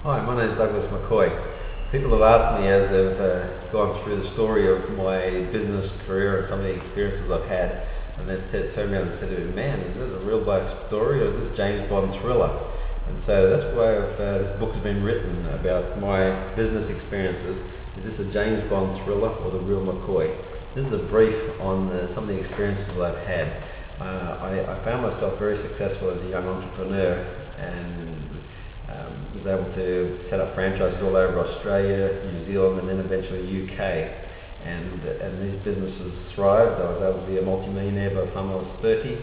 Hi, my name is Douglas McCoy. People have asked me as they've gone through the story of my business career and some of the experiences I've had, and they've turned around and said to me, "Man, is this a real life story or is this James Bond thriller?" And so that's why this book has been written about my business experiences. Is this a James Bond thriller or the real McCoy? This is a brief on some of the experiences I've had. I found myself very successful as a young entrepreneur and was able to set up franchises all over Australia, New Zealand, and then eventually UK. And these businesses thrived. I was able to be a multi-millionaire by the time I was 30,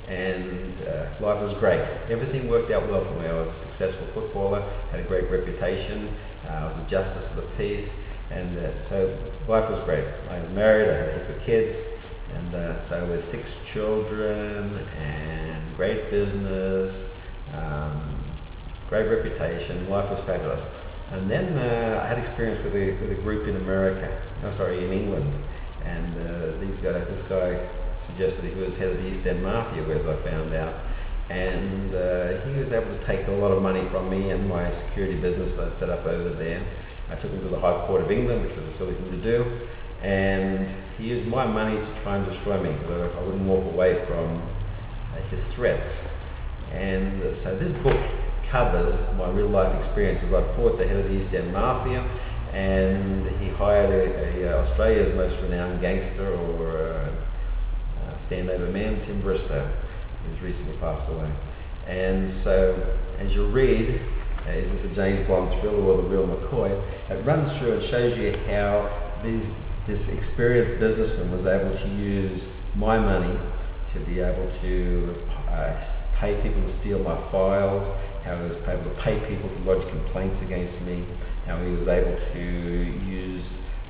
and life was great. Everything worked out well for me. I was a successful footballer, had a great reputation, I was a justice of the peace, and so life was great. I was married, I had a heap of kids, and so with 6 children and great business, great reputation, life was fabulous. And then I had experience with a group in in England, and this guy suggested he was head of the East End Mafia, as I found out, and he was able to take a lot of money from me and my security business that I set up over there. I took him to the High Court of England, which was a silly thing to do, and he used my money to try and destroy me, so I wouldn't walk away from his threats. And so this book covers my real life experiences. I fought the head of the East End Mafia, and he hired Australia's most renowned gangster or standover man, Tim Bristow, who's recently passed away. And so as you read, is this a James Bond thriller or the real McCoy, it runs through and shows you how this experienced businessman was able to use my money to be able to pay people to steal my files, how he was able to pay people to lodge complaints against me, how he was able to use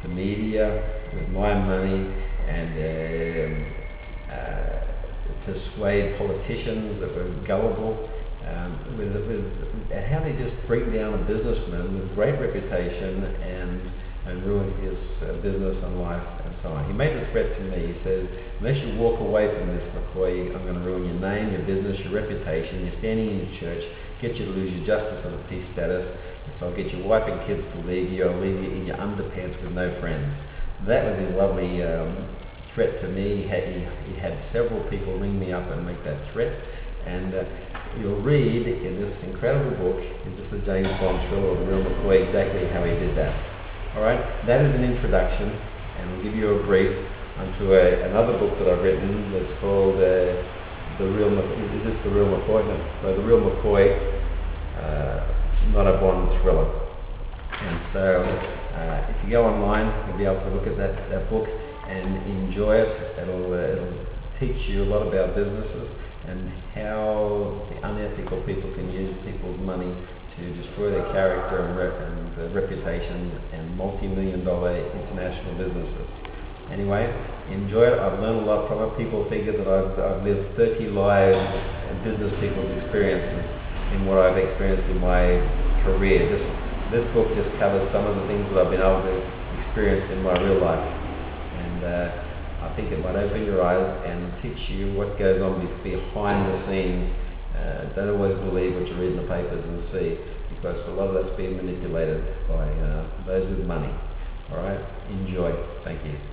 the media with my money and persuade politicians that were gullible, how they just bring down a businessman with great reputation and ruin his business and life and so on. He made a threat to me. He said, "Unless you walk away from this, McCoy, I'm going to ruin your name, your business, your reputation. You're standing in your church, get you to lose your justice of the peace status. So I'll get your wife and kids to leave you. I'll leave you in your underpants with no friends." That was a lovely threat to me. He had several people ring me up and make that threat. And you'll read in this incredible book, is this a James Bond thriller or the real McCoy, exactly how he did that. Alright, that is an introduction, and we'll give you a brief onto another book that I've written that's called Is this the real McCoy? No, the real McCoy, not a Bond thriller. And so if you go online, you'll be able to look at that book and enjoy it. It'll teach you a lot about businesses and how the unethical people can use people's money to destroy their character and reputation and multi-million-dollar international businesses. Anyway, enjoy it. I've learned a lot from it. People figure that I've lived 30 lives and business people's experiences in what I've experienced in my career. This book just covers some of the things that I've been able to experience in my real life. And I think it might open your eyes and teach you what goes on behind the scenes. Don't always believe what you read in the papers and see, because a lot of that's being manipulated by those with money. Alright, enjoy. Thank you.